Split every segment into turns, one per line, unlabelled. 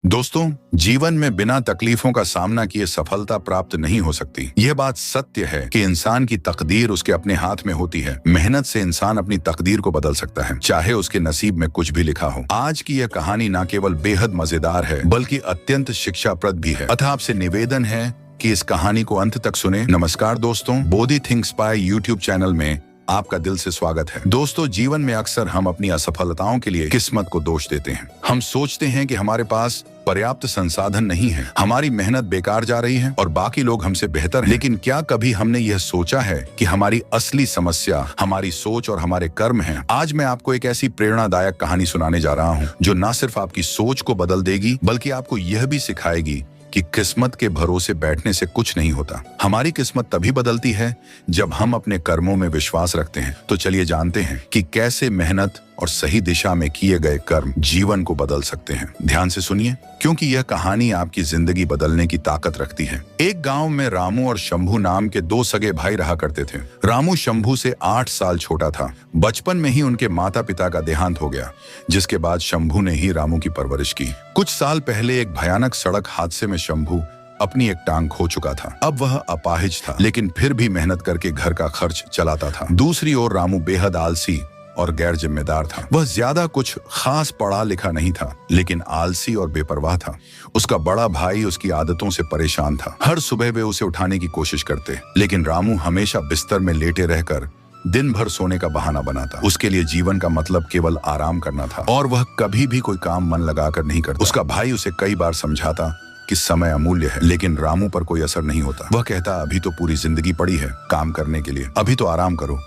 दोस्तों, जीवन में बिना तकलीफों का सामना किए सफलता प्राप्त नहीं हो सकती। यह बात सत्य है कि इंसान की तकदीर उसके अपने हाथ में होती है। मेहनत से इंसान अपनी तकदीर को बदल सकता है, चाहे उसके नसीब में कुछ भी लिखा हो। आज की यह कहानी न केवल बेहद मजेदार है, बल्कि अत्यंत शिक्षाप्रद भी है। अतः आपसे निवेदन है कि इस कहानी को अंत तक सुने। नमस्कार दोस्तों, Bodhi thinks by YouTube channel में आपका दिल से स्वागत है। दोस्तों, जीवन में अक्सर हम अपनी असफलताओं के लिए किस्मत को दोष देते हैं। हम सोचते हैं कि हमारे पास पर्याप्त संसाधन नहीं है, हमारी मेहनत बेकार जा रही है और बाकी लोग हमसे बेहतर हैं। लेकिन क्या कभी हमने यह सोचा है कि हमारी असली समस्या हमारी सोच और हमारे कर्म हैं? आज मैं आपको एक ऐसी प्रेरणादायक कहानी सुनाने जा रहा हूँ जो न सिर्फ आपकी सोच को बदल देगी, बल्कि आपको यह भी सिखाएगी कि किस्मत के भरोसे बैठने से कुछ नहीं होता। हमारी किस्मत तभी बदलती है जब हम अपने कर्मों में विश्वास रखते हैं। तो चलिए जानते हैं कि कैसे मेहनत और सही दिशा में किए गए कर्म जीवन को बदल सकते हैं। ध्यान से सुनिए, क्योंकि यह कहानी आपकी जिंदगी बदलने की ताकत रखती है। एक गांव में रामू और शंभू नाम के दो सगे भाई रहा करते थे। रामू शंभू से 8 साल छोटा था। बचपन में ही उनके माता पिता का देहांत हो गया, जिसके बाद शंभू ने ही रामू की परवरिश की। कुछ साल पहले एक भयानक सड़क हादसे में शंभू अपनी एक टांग खो चुका था। अब वह अपाहिज था, लेकिन फिर भी मेहनत करके घर का खर्च चलाता था। दूसरी ओर रामू बेहद आलसी और गैर जिम्मेदार था। वह ज्यादा कुछ खास पढ़ा लिखा नहीं था, लेकिन आलसी और बेपरवाह था। उसका बड़ा भाई उसकी आदतों से परेशान था। हर सुबह वे उसे उठाने की कोशिश करते, लेकिन रामू हमेशा बिस्तर में लेटे रहकर दिन भर सोने का बहाना बनाता। उसके लिए जीवन का मतलब केवल आराम करना था और वह कभी भी कोई काम मन लगाकर नहीं करता। उसका भाई उसे कई बार समझाता कि समय अमूल्य है, लेकिन रामू पर कोई असर नहीं होता। वह कहता, अभी तो पूरी जिंदगी पड़ी है काम करने के लिए, अभी तो आराम करो।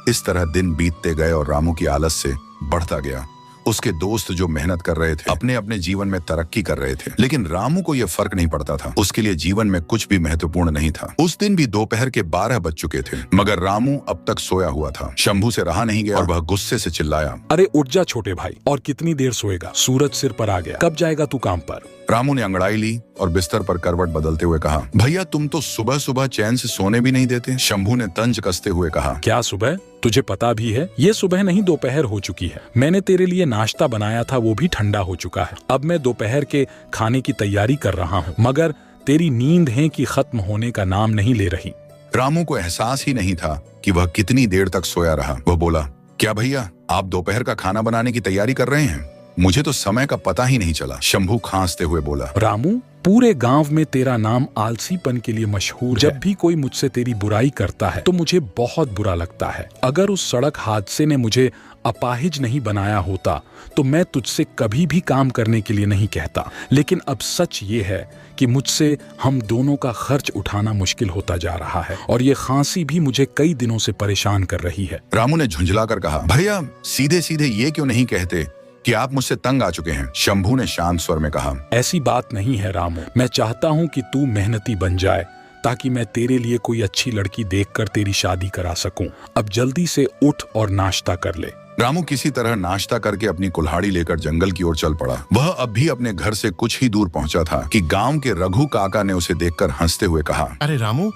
इस तरह दिन बीतते गए और रामू की आलस से बढ़ता गया। उसके दोस्त जो मेहनत कर रहे थे, अपने अपने जीवन में तरक्की कर रहे थे, लेकिन रामू को यह फर्क नहीं पड़ता था। उसके लिए जीवन में कुछ भी महत्वपूर्ण नहीं था। उस दिन भी दोपहर के 12 बज चुके थे, मगर रामू अब तक सोया हुआ था। शंभू से रहा नहीं गया और वह गुस्से से चिल्लाया,
अरे उठ जा छोटे भाई, और कितनी देर सोएगा? सूरज सिर पर आ गया, कब जाएगा तू काम पर?
रामू ने अंगड़ाई ली और बिस्तर पर करवट बदलते हुए कहा, भैया तुम तो सुबह सुबह चैन से सोने भी नहीं देते। शंभू ने तंज कसते हुए कहा,
क्या सुबह? तुझे पता भी है ये सुबह नहीं दोपहर हो चुकी है। मैंने तेरे लिए नाश्ता बनाया था, वो भी ठंडा हो चुका है। अब मैं दोपहर के खाने की तैयारी कर रहा हूँ, मगर तेरी नींद है कि खत्म होने का नाम नहीं ले रही।
रामू को एहसास ही नहीं था कि वह कितनी देर तक सोया रहा। वह बोला, क्या भैया आप दोपहर का खाना बनाने की तैयारी कर रहे हैं? मुझे तो समय का पता ही नहीं चला। शंभू खांसते हुए बोला,
रामू, पूरे गांव में तेरा नाम आलसीपन के लिए मशहूर है। जब भी कोई मुझसे तेरी बुराई करता है तो मुझे बहुत बुरा लगता है। अगर उस सड़क हादसे ने मुझे अपाहिज नहीं बनाया होता तो मैं तुझसे कभी भी काम करने के लिए नहीं कहता। लेकिन अब सच ये है कि मुझसे हम दोनों का खर्च उठाना मुश्किल होता जा रहा है और ये खांसी भी मुझे कई दिनों से परेशान कर रही है।
रामू ने झुंझलाकर कहा, भैया सीधे सीधे ये क्यों नहीं कहते कि आप मुझसे तंग आ चुके हैं? शंभू ने शांत स्वर में कहा,
ऐसी बात नहीं है रामू, मैं चाहता हूँ कि तू मेहनती बन जाए ताकि मैं तेरे लिए कोई अच्छी लड़की देखकर तेरी शादी करा सकूं। अब जल्दी से उठ और नाश्ता कर ले।
रामू किसी तरह नाश्ता करके अपनी कुल्हाड़ी लेकर जंगल की ओर चल पड़ा। वह अब भी अपने घर से कुछ ही दूर पहुंचा था कि गांव के रघु काका ने उसे देखकर हंसते हुए कहा,
अरे रामू,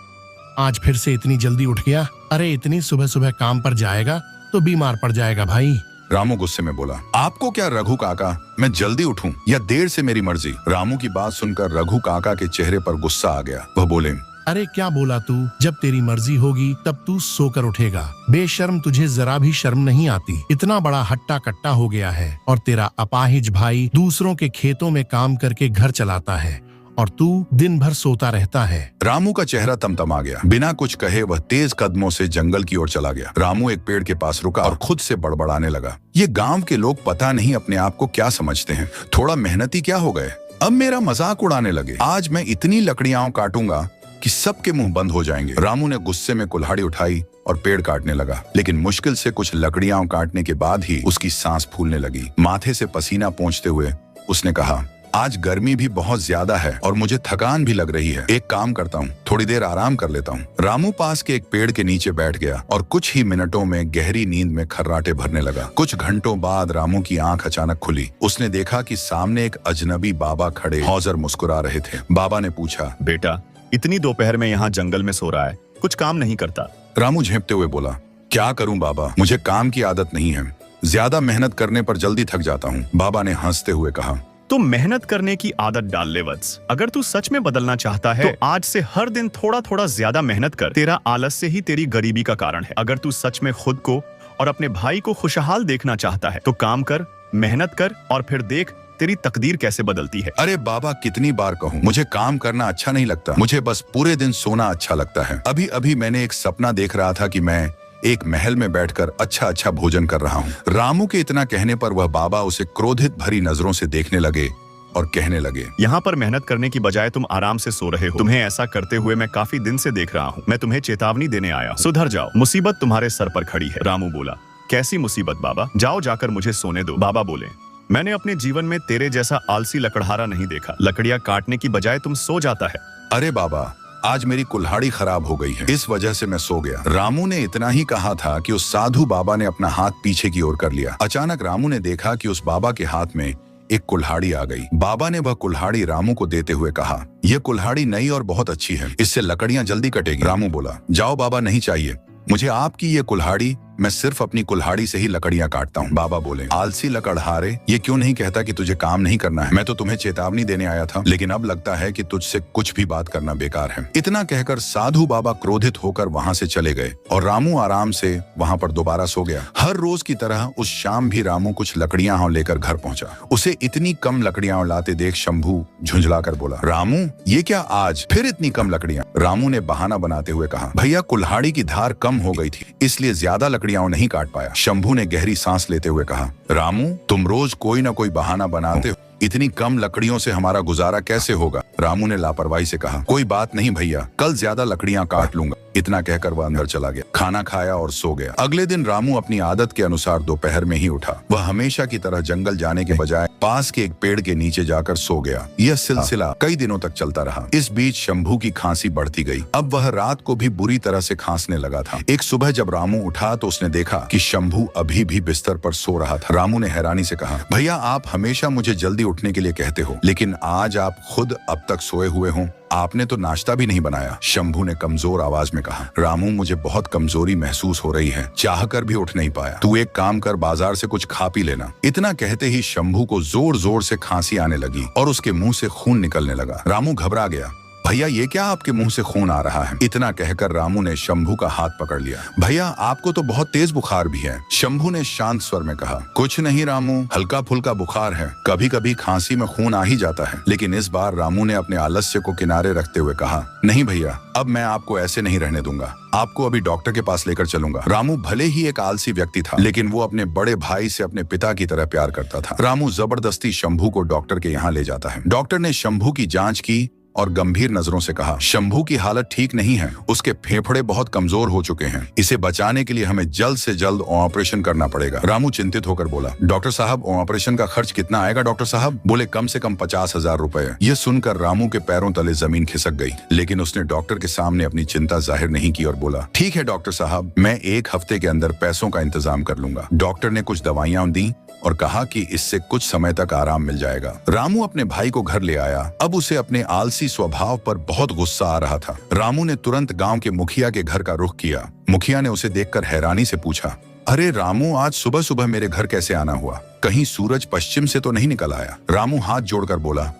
आज फिर से इतनी जल्दी उठ गया? अरे इतनी सुबह सुबह काम पर जाएगा तो बीमार पड़ जाएगा भाई।
रामू गुस्से में बोला, आपको क्या रघु काका, मैं जल्दी उठूं या देर से मेरी मर्जी। रामू की बात सुनकर रघु काका के चेहरे पर गुस्सा आ गया। वह बोले,
अरे क्या बोला तू? जब तेरी मर्जी होगी तब तू सोकर उठेगा। बेशर्म, तुझे जरा भी शर्म नहीं आती? इतना बड़ा हट्टा कट्टा हो गया है और तेरा अपाहिज भाई दूसरों के खेतों में काम करके घर चलाता है और तू दिन भर सोता रहता है।
रामू का चेहरा तमतमा गया। बिना कुछ कहे वह तेज कदमों से जंगल की ओर चला गया। रामू एक पेड़ के पास रुका और खुद से बड़बड़ाने लगा, ये गांव के लोग पता नहीं अपने आप को क्या समझते हैं, थोड़ा मेहनती क्या हो गए, अब मेरा मजाक उड़ाने लगे। आज मैं इतनी लकड़ियां काटूंगा कि सबके मुंह बंद हो जाएंगे। रामू ने गुस्से में कुल्हाड़ी उठाई और पेड़ काटने लगा, लेकिन मुश्किल से कुछ लकड़ियां काटने के बाद ही उसकी सांस फूलने लगी। माथे से पसीना पोंछते हुए उसने कहा, आज गर्मी भी बहुत ज्यादा है और मुझे थकान भी लग रही है। एक काम करता हूँ, थोड़ी देर आराम कर लेता हूँ। रामू पास के एक पेड़ के नीचे बैठ गया और कुछ ही मिनटों में गहरी नींद में खर्राटे भरने लगा। कुछ घंटों बाद रामू की आंख अचानक खुली। उसने देखा कि सामने एक अजनबी बाबा खड़े हौजर मुस्कुरा रहे थे। बाबा ने पूछा,
बेटा इतनी दोपहर में यहाँ जंगल में सो रहा है, कुछ काम नहीं करता?
रामू झेंपते हुए बोला, क्या करूं बाबा, मुझे काम की आदत नहीं है, ज्यादा मेहनत करने पर जल्दी थक जाता हूँ। बाबा ने हंसते हुए कहा,
तो मेहनत करने की आदत डाल ले वत्स। अगर तू सच में बदलना चाहता है तो आज से हर दिन थोड़ा थोड़ा ज्यादा मेहनत कर। तेरा आलस्य ही तेरी गरीबी का कारण है। अगर तू सच में खुद को और अपने भाई को खुशहाल देखना चाहता है तो काम कर, मेहनत कर और फिर देख तेरी तकदीर कैसे बदलती है।
अरे बाबा, कितनी बार कहूँ, मुझे काम करना अच्छा नहीं लगता, मुझे बस पूरे दिन सोना अच्छा लगता है। अभी अभी मैंने एक सपना देख रहा था कि मैं एक महल में बैठकर अच्छा अच्छा भोजन कर रहा हूँ। रामू के इतना कहने पर वह बाबा उसे क्रोधित भरी नजरों से देखने लगे और कहने लगे,
यहाँ पर मेहनत करने की बजाय तुम आराम से सो रहे हो। तुम्हें ऐसा करते हुए मैं काफी दिन से देख रहा हूँ। मैं तुम्हें चेतावनी देने आया हूँ, सुधर जाओ, मुसीबत तुम्हारे सर पर खड़ी है। रामू बोला, कैसी मुसीबत बाबा? जाओ जाकर मुझे सोने दो। बाबा बोले, मैंने अपने जीवन में तेरे जैसा आलसी लकड़हारा नहीं देखा। लकड़ियां काटने की बजाय तुम सो जाता है।
अरे बाबा, आज मेरी कुल्हाड़ी खराब हो गई है, इस वजह से मैं सो गया। रामू ने इतना ही कहा था कि उस साधु बाबा ने अपना हाथ पीछे की ओर कर लिया। अचानक रामू ने देखा कि उस बाबा के हाथ में एक कुल्हाड़ी आ गई। बाबा ने वह कुल्हाड़ी रामू को देते हुए कहा, यह कुल्हाड़ी नई और बहुत अच्छी है, इससे लकड़ियां जल्दी कटेगी। रामू बोला, जाओ बाबा, नहीं चाहिए मुझे आपकी ये कुल्हाड़ी, मैं सिर्फ अपनी कुल्हाड़ी से ही लकड़ियां काटता हूँ। बाबा बोले, आलसी लकड़हारे, ये क्यों नहीं कहता कि तुझे काम नहीं करना है? मैं तो तुम्हें चेतावनी देने आया था, लेकिन अब लगता है कि तुझसे कुछ भी बात करना बेकार है। इतना कहकर साधु बाबा क्रोधित होकर वहाँ से चले गए और रामू आराम से वहाँ पर दोबारा सो गया। हर रोज की तरह उस शाम भी रामू कुछ लकड़ियां लेकर घर पहुंचा। उसे इतनी कम लकड़ियां लाते देख शंभू झुंझलाकर बोला, रामू, ये क्या आज फिर इतनी कम लकड़ियां? रामू ने बहाना बनाते हुए कहा, भैया, कुल्हाड़ी की धार कम हो गई थी, इसलिए ज्यादा लकड़ियां नहीं काट पाया। शंभू ने गहरी सांस लेते हुए कहा, रामू, तुम रोज कोई ना कोई बहाना बनाते हो, इतनी कम लकड़ियों से हमारा गुजारा कैसे होगा? रामू ने लापरवाही से कहा, कोई बात नहीं भैया, कल ज्यादा लकड़ियां काट लूंगा। इतना कहकर वह अंदर चला गया, खाना खाया और सो गया। अगले दिन रामू अपनी आदत के अनुसार दोपहर में ही उठा। वह हमेशा की तरह जंगल जाने के बजाय पास के एक पेड़ के नीचे जाकर सो गया। यह सिलसिला कई दिनों तक चलता रहा। इस बीच शंभू की खांसी बढ़ती गई। अब वह रात को भी बुरी तरह से खांसने लगा था। एक सुबह जब रामू उठा तो उसने देखा कि शंभू अभी भी बिस्तर पर सो रहा था। रामू ने हैरानी से कहा, भैया, आप हमेशा मुझे जल्दी उठने के लिए कहते हो, लेकिन आज आप खुद अब तक सोए हुए हो। आपने तो नाश्ता भी नहीं बनाया। शंभू ने कमजोर आवाज में कहा, रामू, मुझे बहुत कमजोरी महसूस हो रही है, चाहकर भी उठ नहीं पाया। तू एक काम कर, बाजार से कुछ खा पी लेना। इतना कहते ही शंभू को जोर जोर से खांसी आने लगी और उसके मुंह से खून निकलने लगा। रामू घबरा गया, भैया, ये क्या आपके मुंह से खून आ रहा है? इतना कहकर रामू ने शंभू का हाथ पकड़ लिया। भैया, आपको तो बहुत तेज बुखार भी है। शंभू ने शांत स्वर में कहा, कुछ नहीं रामू, हल्का फुल्का बुखार है, कभी कभी खांसी में खून आ ही जाता है। लेकिन इस बार रामू ने अपने आलस्य को किनारे रखते हुए कहा, नहीं भैया, अब मैं आपको ऐसे नहीं रहने दूंगा, आपको अभी डॉक्टर के पास लेकर चलूंगा। रामू भले ही एक आलसी व्यक्ति था, लेकिन वो अपने बड़े भाई से अपने पिता की तरह प्यार करता था। रामू जबरदस्ती शंभू को डॉक्टर के यहाँ ले जाता है। डॉक्टर ने शंभू की जांच की और गंभीर नजरों से कहा, शंभू की हालत ठीक नहीं है, उसके फेफड़े बहुत कमजोर हो चुके हैं, इसे बचाने के लिए हमें जल्द से जल्द ऑपरेशन करना पड़ेगा। रामू चिंतित होकर बोला, डॉक्टर साहब, ऑपरेशन का खर्च कितना आएगा? डॉक्टर साहब बोले, कम से कम 50,000 रुपए। यह सुनकर रामू के पैरों तले जमीन खिसक गई, लेकिन उसने डॉक्टर के सामने अपनी चिंता जाहिर नहीं की और बोला, ठीक है डॉक्टर साहब, मैं 1 हफ्ते के अंदर पैसों का इंतजाम कर लूंगा। डॉक्टर ने कुछ दवाइयां दी और कहा कि इससे कुछ समय तक आराम मिल जाएगा। रामू अपने भाई को घर ले आया। अब उसे अपने आलसी स्वभाव पर बहुत गुस्सा आ रहा था। रामू ने तुरंत गांव के मुखिया के घर का रुख किया। मुखिया ने उसे देखकर हैरानी से पूछा, अरे रामू, आज सुबह सुबह मेरे घर कैसे आना हुआ? कहीं सूरज पश्चिम से तो नहीं निकल आया? रामू हाथ जोड़कर बोला,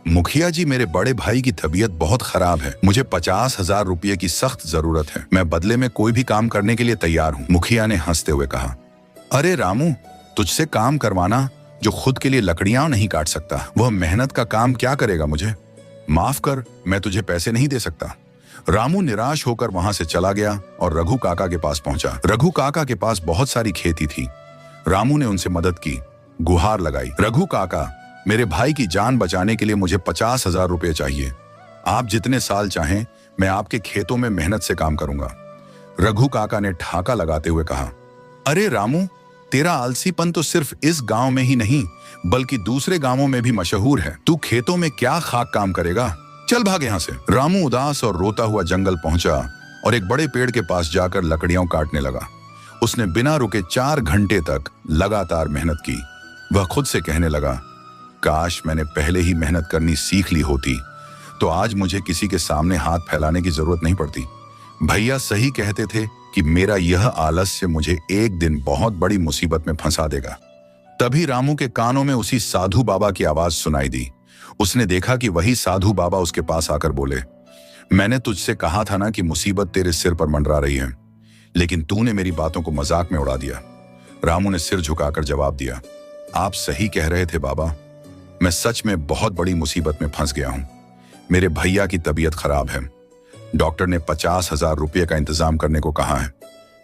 मुखिया जी, मेरे बड़े भाई की तबीयत बहुत खराब है, मुझे 50,000 रुपये की सख्त जरूरत है, मैं बदले में कोई भी काम करने के लिए तैयार हूँ। मुखिया ने हंसते हुए कहा, अरे रामू, तुझसे काम करवाना जो खुद के लिए लकड़ियां नहीं काट सकता, वह मेहनत का काम क्या करेगा? मुझे माफ कर, मैं तुझे पैसे नहीं दे सकता। रामू निराश होकर वहां से चला गया और रघु काका के पास पहुंचा। रघु काका के पास बहुत सारी खेती थी। रामू ने उनसे मदद की, गुहार लगाई, रघु काका, मेरे भाई की जान बचाने के लिए मुझे 50,000 रुपये चाहिए। आप जितने साल चाहें मैं आपके खेतों में मेहनत से काम करूंगा। रघु काका ने ठाका लगाते हुए कहा, अरे रामू, तेरा आलसीपन तो सिर्फ इस गांव में ही नहीं बल्कि दूसरे गांवों में भी मशहूर है। तू खेतों में क्या खाक काम करेगा? चल भाग यहाँ से। रामू उदास और रोता हुआ जंगल पहुंचा और एक बड़े पेड़ के पास जाकर लकड़ियां काटने लगा। उसने बिना रुके 4 घंटे तक लगातार मेहनत की। वह खुद से कहने लगा, काश मैंने पहले ही मेहनत करनी सीख ली होती तो आज मुझे किसी के सामने हाथ फैलाने की जरूरत नहीं पड़ती। भैया सही कहते थे कि मेरा यह आलस्य मुझे एक दिन बहुत बड़ी मुसीबत में फंसा देगा। तभी रामू के कानों में उसी साधु बाबा की आवाज सुनाई दी। उसने देखा कि वही साधु बाबा उसके पास आकर बोले, मैंने तुझसे कहा था ना कि मुसीबत तेरे सिर पर मंडरा रही है, लेकिन तूने मेरी बातों को मजाक में उड़ा दिया। रामू ने सिर झुकाकर जवाब दिया, आप सही कह रहे थे बाबा, मैं सच में बहुत बड़ी मुसीबत में फंस गया हूं। मेरे भैया की तबीयत खराब है। डॉक्टर ने 50,000 रुपये का इंतजाम करने को कहा है।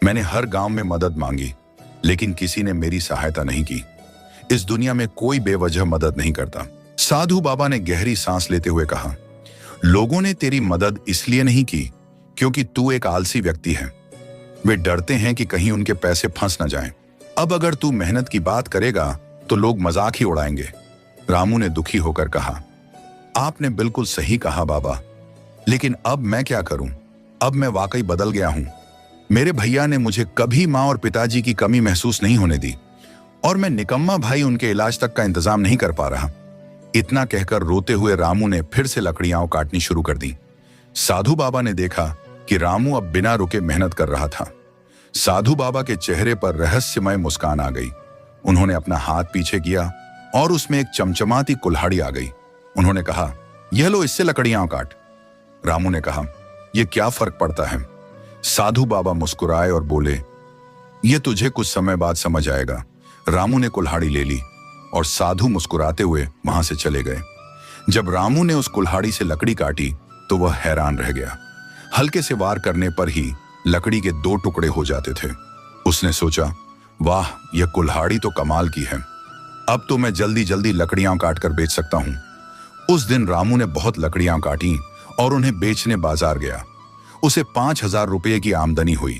मैंने हर गांव में मदद मांगी, लेकिन किसी ने मेरी सहायता नहीं की। इस दुनिया में कोई बेवजह मदद नहीं करता। साधु बाबा ने गहरी सांस लेते हुए कहा, लोगों ने तेरी मदद इसलिए नहीं की क्योंकि तू एक आलसी व्यक्ति है। वे डरते हैं कि कहीं उनके पैसे फंस न जाएं। अब अगर तू मेहनत की बात करेगा तो लोग मजाक ही उड़ाएंगे। रामू ने दुखी होकर कहा, आपने बिल्कुल सही कहा बाबा, लेकिन अब मैं क्या करूं? अब मैं वाकई बदल गया हूं। मेरे भैया ने मुझे कभी माँ और पिताजी की कमी महसूस नहीं होने दी, और मैं निकम्मा भाई उनके इलाज तक का इंतजाम नहीं कर पा रहा। इतना कहकर रोते हुए रामू ने फिर से लकड़ियां काटनी शुरू कर दी। साधु बाबा ने देखा कि रामू अब बिना रुके मेहनत कर रहा था। साधु बाबा के चेहरे पर रहस्यमय मुस्कान आ गई। उन्होंने अपना हाथ पीछे किया और उसमें एक चमचमाती कुल्हाड़ी आ गई। उन्होंने कहा, यह लो, इससे लकड़ियां काट। रामू ने कहा, यह क्या फर्क पड़ता है? साधु बाबा मुस्कुराए और बोले, यह तुझे कुछ समय बाद समझ आएगा। रामू ने कुल्हाड़ी ले ली और साधु मुस्कुराते हुए वहां से चले गए। जब रामू ने उस कुल्हाड़ी से लकड़ी काटी तो वह हैरान रह गया। हल्के से वार करने पर ही लकड़ी के 2 टुकड़े हो जाते थे। उसने सोचा, वाह, यह कुल्हाड़ी तो कमाल की है। अब तो मैं जल्दी जल्दी लकड़ियां काटकर बेच सकता हूं। उस दिन रामू ने बहुत लकड़ियां काटी और उन्हें बेचने बाजार गया। उसे 5,000 रुपये की आमदनी हुई।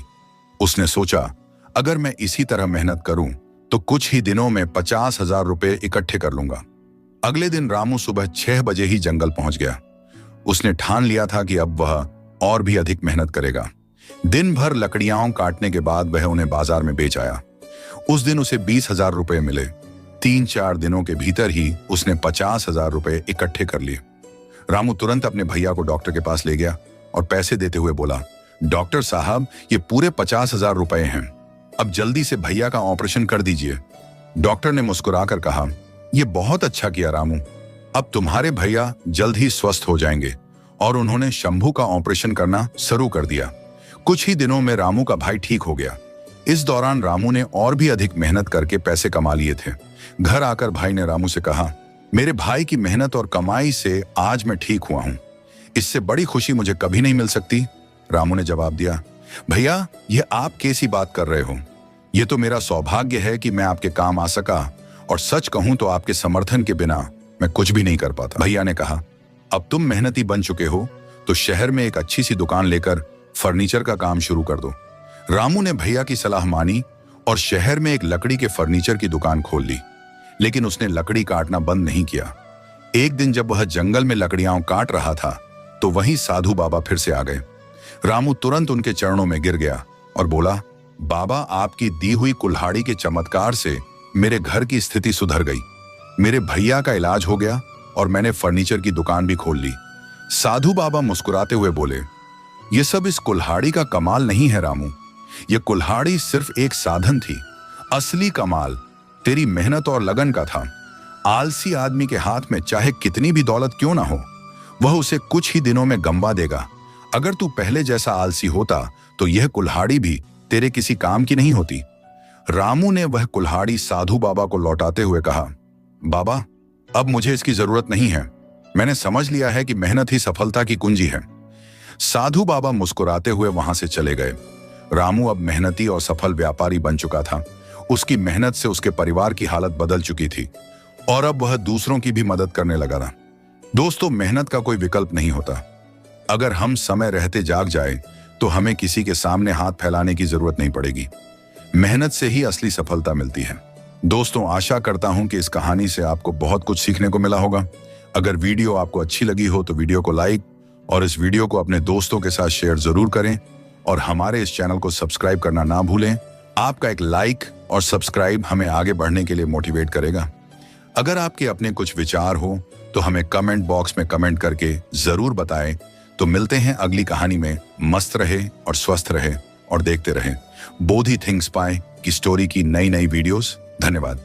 उसने सोचा, अगर मैं इसी तरह मेहनत करूं तो कुछ ही दिनों में 50,000 रुपये इकट्ठे कर लूंगा। अगले दिन रामू सुबह 6 बजे ही जंगल पहुंच गया। उसने ठान लिया था कि अब वह और भी अधिक मेहनत करेगा। दिन भर लकड़ियां काटने के बाद वह उन्हें बाजार में बेच आया। उस दिन उसे 20,000 रुपये मिले। 3-4 दिनों के भीतर ही उसने 50,000 रुपये इकट्ठे कर लिए। रामू तुरंत अपने भैया को डॉक्टर के पास ले गया और पैसे देते हुए बोला, डॉक्टर साहब, ये पूरे 50,000 रुपये हैं। अब जल्दी से भैया का ऑपरेशन कर दीजिए। डॉक्टर ने मुस्कुराकर कहा, यह बहुत अच्छा किया रामू, अब तुम्हारे भैया जल्द ही स्वस्थ हो जाएंगे। और उन्होंने शंभू का ऑपरेशन करना शुरू कर दिया। कुछ ही दिनों में रामू का भाई ठीक हो गया। इस दौरान रामू ने और भी अधिक मेहनत करके पैसे कमा लिए थे। घर आकर भाई ने रामू से कहा, मेरे भाई की मेहनत और कमाई से आज मैं ठीक हुआ हूं। इससे बड़ी खुशी मुझे कभी नहीं मिल सकती। रामू ने जवाब दिया, भैया, यह आप कैसी बात कर रहे हो? यह तो मेरा सौभाग्य है कि मैं आपके काम आ सका, और सच कहूं तो आपके समर्थन के बिना मैं कुछ भी नहीं कर पाता। भैया ने कहा, अब तुम मेहनती बन चुके हो तो शहर में एक अच्छी सी दुकान लेकर फर्नीचर का काम शुरू कर दो। रामू ने भैया की सलाह मानी और शहर में एक लकड़ी के फर्नीचर की दुकान खोल ली। लेकिन उसने लकड़ी काटना बंद नहीं किया। एक दिन जब वह जंगल में लकड़ियां काट रहा था तो वहीं साधु बाबा फिर से आ गए। रामू तुरंत उनके चरणों में गिर गया और बोला, बाबा, आपकी दी हुई कुल्हाड़ी के चमत्कार से मेरे घर की स्थिति सुधर गई। मेरे भैया का इलाज हो गया और मैंने फर्नीचर की दुकान भी खोल ली। साधु बाबा मुस्कुराते हुए बोले, यह सब इस कुल्हाड़ी का कमाल नहीं है रामू, यह कुल्हाड़ी सिर्फ एक साधन थी। असली कमाल तेरी मेहनत और लगन का था। आलसी आदमी के हाथ में चाहे कितनी भी दौलत क्यों ना हो, वह उसे कुछ ही दिनों में गंवा देगा। अगर तू पहले जैसा आलसी होता तो यह कुल्हाड़ी भी तेरे किसी काम की नहीं होती। रामू ने वह कुल्हाड़ी साधु बाबा को लौटाते हुए कहा, बाबा, अब मुझे इसकी जरूरत नहीं है। मैंने समझ लिया है कि मेहनत ही सफलता की कुंजी है। साधु बाबा मुस्कुराते हुए वहां से चले गए। रामू अब मेहनती और सफल व्यापारी बन चुका था। उसकी मेहनत से उसके परिवार की हालत बदल चुकी थी और अब वह दूसरों की भी मदद करने लगा था। दोस्तों, मेहनत का कोई विकल्प नहीं होता। अगर हम समय रहते जाग जाए तो हमें किसी के सामने हाथ फैलाने की जरूरत नहीं पड़ेगी। मेहनत से ही असली सफलता मिलती है। दोस्तों, आशा करता हूं कि इस कहानी से आपको बहुत कुछ सीखने को मिला होगा। अगर वीडियो आपको अच्छी लगी हो तो वीडियो को लाइक और इस वीडियो को अपने दोस्तों के साथ शेयर जरूर करें और हमारे इस चैनल को सब्सक्राइब करना ना भूलें। आपका एक लाइक और सब्सक्राइब हमें आगे बढ़ने के लिए मोटिवेट करेगा। अगर आपके अपने कुछ विचार हो तो हमें कमेंट बॉक्स में कमेंट करके जरूर बताएं। तो मिलते हैं अगली कहानी में। मस्त रहे और स्वस्थ रहे और देखते रहे बोधी थिंग्स पाए की स्टोरी की नई नई वीडियोस। धन्यवाद।